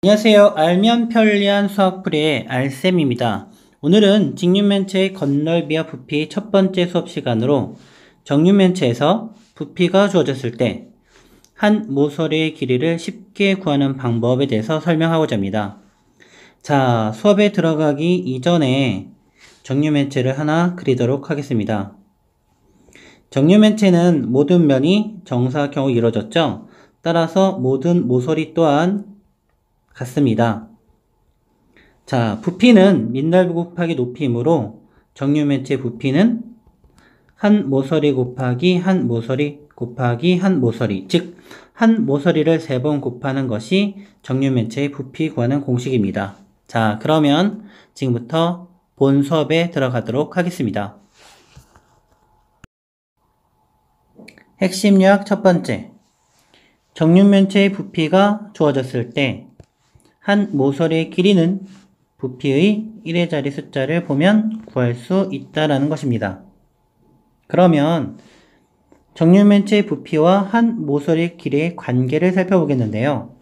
안녕하세요. 알면 편리한 수학풀이의 알쌤입니다. 오늘은 직육면체의 건널비와 부피 첫 번째 수업 시간으로 정육면체에서 부피가 주어졌을 때 한 모서리의 길이를 쉽게 구하는 방법에 대해서 설명하고자 합니다. 자, 수업에 들어가기 이전에 정육면체를 하나 그리도록 하겠습니다. 정육면체는 모든 면이 정사각형으로 이루어졌죠. 따라서 모든 모서리 또한 같습니다. 자, 부피는 밑넓이 곱하기 높이이므로 정육면체 부피는 한 모서리 곱하기 한 모서리 곱하기 한 모서리, 즉 한 모서리를 3번 곱하는 것이 정육면체의 부피 구하는 공식입니다. 자, 그러면 지금부터 본 수업에 들어가도록 하겠습니다. 핵심 요약 첫 번째, 정육면체의 부피가 주어졌을 때 한 모서리의 길이는 부피의 1의 자리 숫자를 보면 구할 수 있다라는 것입니다. 그러면 정육면체의 부피와 한 모서리 길이의 관계를 살펴보겠는데요.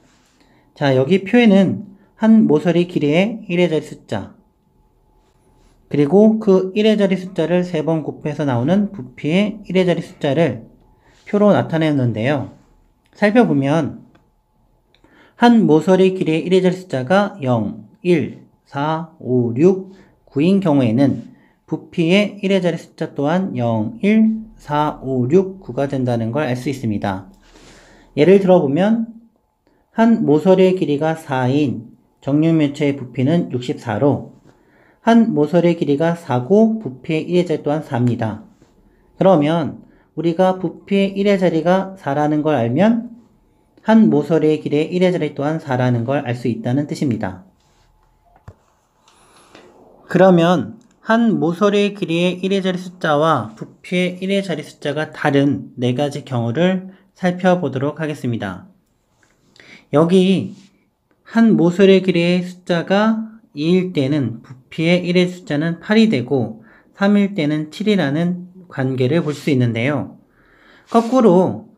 자, 여기 표에는 한 모서리 길이의 1의 자리 숫자, 그리고 그 1의 자리 숫자를 3번 곱해서 나오는 부피의 1의 자리 숫자를 표로 나타냈는데요. 살펴보면 한 모서리 길이의 1의 자리 숫자가 0, 1, 4, 5, 6, 9인 경우에는 부피의 1의 자리 숫자 또한 0, 1, 4, 5, 6, 9가 된다는 걸 알 수 있습니다. 예를 들어보면 한 모서리의 길이가 4인 정육면체의 부피는 64로 한 모서리의 길이가 4고 부피의 1의 자리 또한 4입니다. 그러면 우리가 부피의 1의 자리가 4라는 걸 알면 한 모서리의 길이의 1의 자리 또한 4라는 걸 알 수 있다는 뜻입니다. 그러면 한 모서리의 길이의 1의 자리 숫자와 부피의 1의 자리 숫자가 다른 4가지 경우를 살펴보도록 하겠습니다. 여기 한 모서리의 길이의 숫자가 2일 때는 부피의 1의 숫자는 8이 되고 3일 때는 7이라는 관계를 볼 수 있는데요. 거꾸로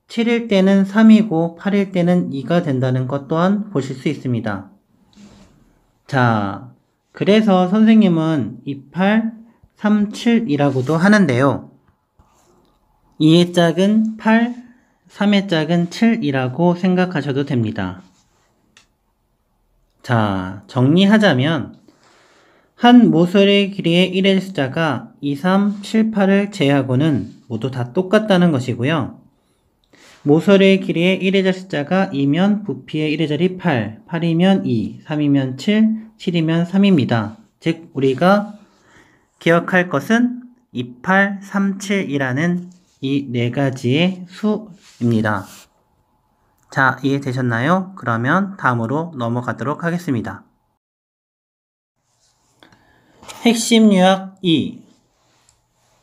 7일 때는 3이고 8일 때는 2가 된다는 것 또한 보실 수 있습니다. 자, 그래서 선생님은 28, 37이라고도 하는데요. 2의 짝은 8, 3의 짝은 7이라고 생각하셔도 됩니다. 자, 정리하자면 한 모서리의 길이의 1의 숫자가 2, 3, 7, 8을 제외하고는 모두 다 똑같다는 것이고요. 모서리의 길이의 1의 자리 숫자가 2면 부피의 1의 자리 8, 8이면 2, 3이면 7, 7이면 3입니다. 즉 우리가 기억할 것은 28, 37이라는 이 4가지의 수입니다. 자, 이해되셨나요? 그러면 다음으로 넘어가도록 하겠습니다. 핵심 요약 2.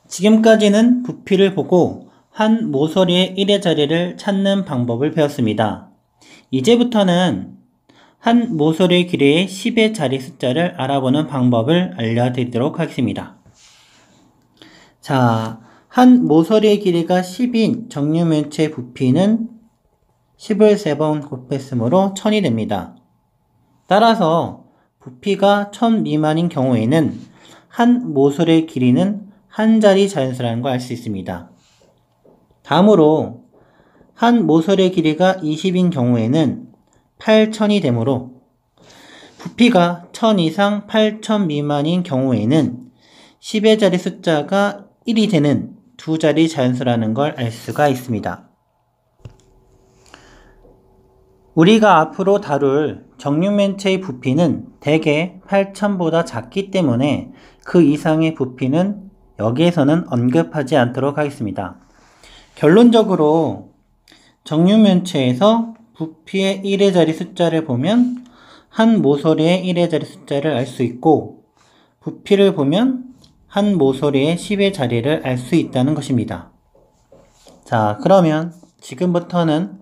지금까지는 부피를 보고 한 모서리의 1의 자리를 찾는 방법을 배웠습니다. 이제부터는 한 모서리의 길이의 10의 자리 숫자를 알아보는 방법을 알려드리도록 하겠습니다. 자, 한 모서리의 길이가 10인 정육면체의 부피는 10을 3번 곱했으므로 1000이 됩니다. 따라서 부피가 1000 미만인 경우에는 한 모서리의 길이는 한 자리 자연수라는 걸 알 수 있습니다. 다음으로 한 모서리의 길이가 20인 경우에는 8000이 되므로 부피가 1000 이상 8000 미만인 경우에는 10의 자리 숫자가 1이 되는 두 자리 자연수라는 걸 알 수가 있습니다. 우리가 앞으로 다룰 정육면체의 부피는 대개 8000보다 작기 때문에 그 이상의 부피는 여기에서는 언급하지 않도록 하겠습니다. 결론적으로 정육면체에서 부피의 1의 자리 숫자를 보면 한 모서리의 1의 자리 숫자를 알 수 있고 부피를 보면 한 모서리의 10의 자리를 알 수 있다는 것입니다. 자, 그러면 지금부터는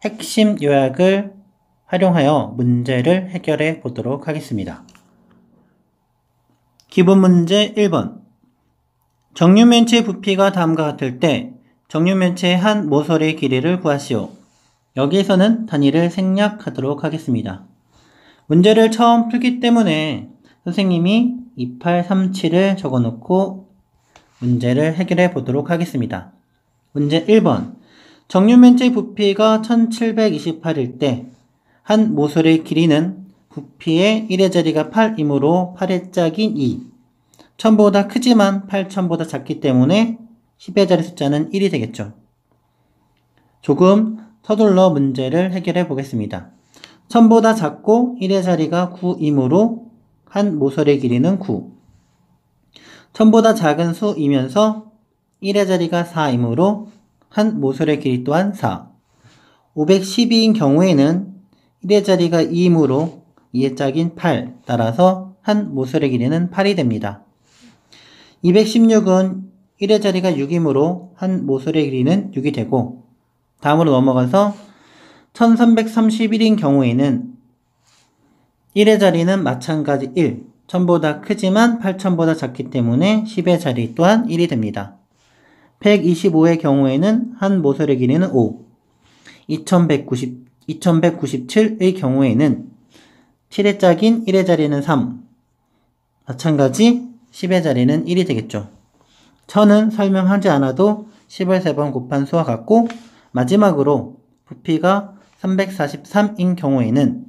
핵심 요약을 활용하여 문제를 해결해 보도록 하겠습니다. 기본 문제 1번. 정육면체의 부피가 다음과 같을 때 정육면체의 한 모서리의 길이를 구하시오. 여기에서는 단위를 생략하도록 하겠습니다. 문제를 처음 풀기 때문에 선생님이 2837을 적어놓고 문제를 해결해 보도록 하겠습니다. 문제 1번. 정육면체 부피가 1728일 때 한 모서리의 길이는 부피의 1의 자리가 8이므로 8의 짝인 2. 1000보다 크지만 8000보다 작기 때문에 10의 자리 숫자는 1이 되겠죠. 조금 서둘러 문제를 해결해 보겠습니다. 1000보다 작고 1의 자리가 9이므로 한 모서리의 길이는 9. 1000보다 작은 수이면서 1의 자리가 4이므로 한 모서리의 길이 또한 4. 512인 경우에는 1의 자리가 2이므로 2의 짝인 8. 따라서 한 모서리의 길이는 8이 됩니다. 216은 1의 자리가 6이므로 한 모서리의 길이는 6이 되고, 다음으로 넘어가서 1331인 경우에는 1의 자리는 마찬가지 1. 1000보다 크지만 8000보다 작기 때문에 10의 자리 또한 1이 됩니다. 125의 경우에는 한 모서리의 길이는 5. 2197의 경우에는 7의 짝인 1의 자리는 3. 마찬가지 10의 자리는 1이 되겠죠. 1000은 설명하지 않아도 10을 3번 곱한 수와 같고, 마지막으로 부피가 343인 경우에는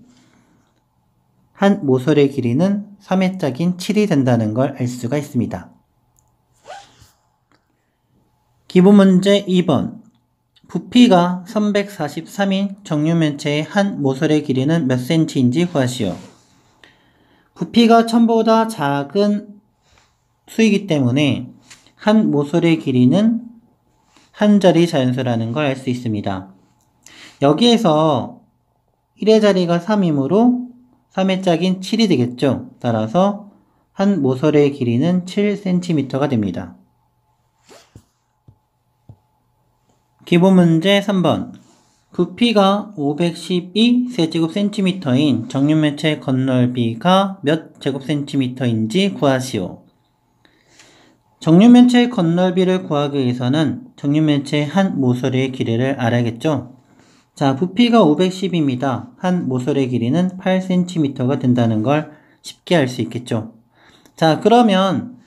한 모서리의 길이는 3의 짝인 7이 된다는 걸 알 수가 있습니다. 기본문제 2번. 부피가 343인 정육면체의 한 모서리의 길이는 몇 cm인지 구하시오. 부피가 1000보다 작은 수이기 때문에 한 모서리의 길이는 한 자리 자연수라는 걸 알 수 있습니다. 여기에서 1의 자리가 3이므로 3의 짝인 7이 되겠죠. 따라서 한 모서리의 길이는 7cm가 됩니다. 기본문제 3번. 부피가 512세제곱cm인 정육면체의 건널비가 몇 제곱cm인지 구하시오. 정육면체의 건널비를 구하기 위해서는 정육면체의 한 모서리의 길이를 알아야겠죠. 자, 부피가 510입니다. 한 모서리의 길이는 8cm가 된다는 걸 쉽게 알 수 있겠죠. 자, 그러면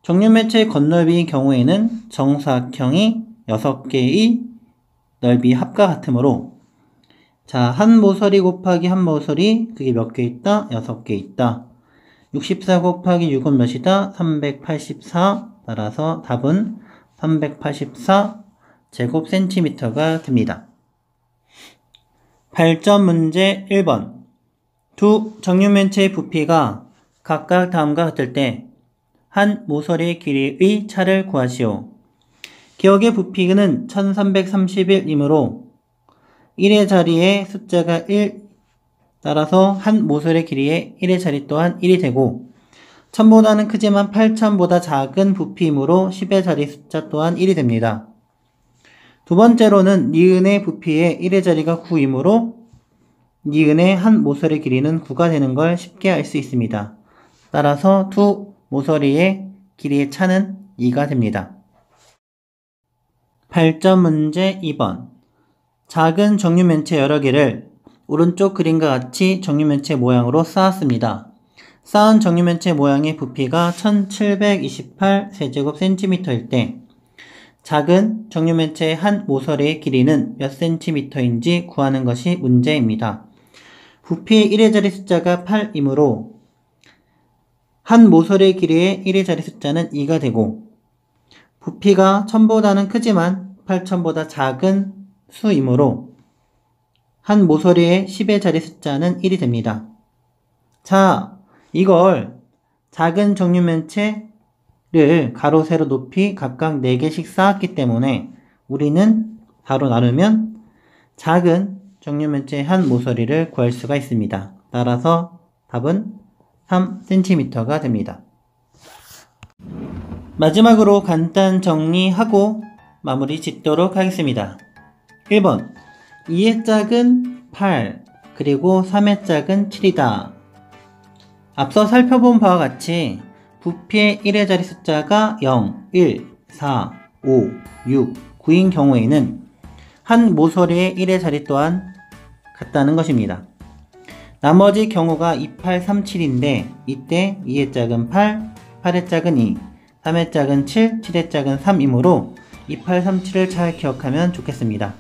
정육면체의 건널비의 경우에는 정사각형이 6개의 넓이 합과 같으므로, 자, 한 모서리 곱하기 한 모서리, 그게 몇 개 있다? 6개 있다. 64 곱하기 6은 몇이다? 384. 따라서 답은 384 제곱cm가 됩니다. 8점 문제 1번. 두 정육면체의 부피가 각각 다음과 같을 때 한 모서리의 길이의 차를 구하시오. 기억의 부피는 1331이므로 1의 자리에 숫자가 1, 따라서 한 모서리의 길이의 1의 자리 또한 1이 되고, 1000보다는 크지만 8000보다 작은 부피이므로 10의 자리 숫자 또한 1이 됩니다. 두 번째로는 니은의 부피의 1의 자리가 9이므로 니은의 한 모서리 길이는 9가 되는 걸 쉽게 알 수 있습니다. 따라서 두 모서리의 길이의 차는 2가 됩니다. 8점 문제 2번. 작은 정육면체 여러 개를 오른쪽 그림과 같이 정육면체 모양으로 쌓았습니다. 쌓은 정육면체 모양의 부피가 1728세제곱cm일 때 작은 정육면체의 한 모서리의 길이는 몇 cm인지 구하는 것이 문제입니다. 부피의 1의 자리 숫자가 8이므로 한 모서리의 길이의 1의 자리 숫자는 2가 되고, 부피가 1000보다는 크지만 8000보다 작은 수이므로 한 모서리의 10의 자리 숫자는 1이 됩니다. 자, 이걸 작은 정육면체를 가로, 세로, 높이 각각 4개씩 쌓았기 때문에 우리는 바로 나누면 작은 정육면체의 한 모서리를 구할 수가 있습니다. 따라서 답은 3cm가 됩니다. 마지막으로 간단 정리하고 마무리 짓도록 하겠습니다. 1번. 2의 짝은 8, 그리고 3의 짝은 7이다. 앞서 살펴본 바와 같이 부피의 1의 자리 숫자가 0, 1, 4, 5, 6, 9인 경우에는 한 모서리의 1의 자리 또한 같다는 것입니다. 나머지 경우가 2, 8, 3, 7인데 이때 2의 짝은 8, 8의 짝은 2, 3의 짝은 7, 7의 짝은 3이므로 2, 8, 3, 7을 잘 기억하면 좋겠습니다.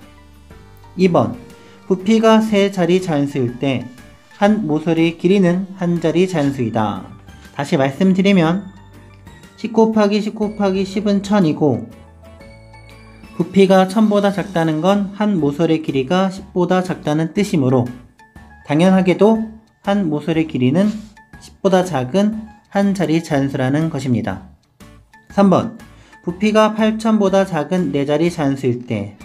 2번 부피가 세 자리 자연수일 때 한 모서리의 길이는 한 자리 자연수이다. 다시 말씀드리면 10 곱하기 10 곱하기 10은 1000이고 부피가 1000보다 작다는 건 한 모서리의 길이가 10보다 작다는 뜻이므로 당연하게도 한 모서리의 길이는 10보다 작은 한 자리 자연수라는 것입니다. 3번 부피가 8000보다 작은 4자리 자연수일 때,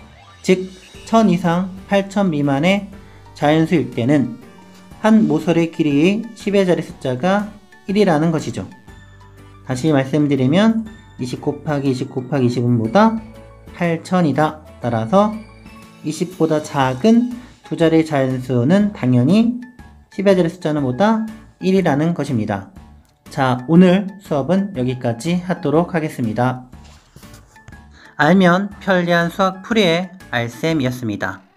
즉 1000 이상 8000 미만의 자연수일 때는 한 모서리의 길이의 10의 자리 숫자가 1이라는 것이죠. 다시 말씀드리면 20 곱하기 20 곱하기 20은보다 8000이다. 따라서 20보다 작은 두 자리의 자연수는 당연히 10의 자리 숫자는 보다 1이라는 것입니다. 자, 오늘 수업은 여기까지 하도록 하겠습니다. 알면 편리한 수학 풀이의 알쌤이었습니다.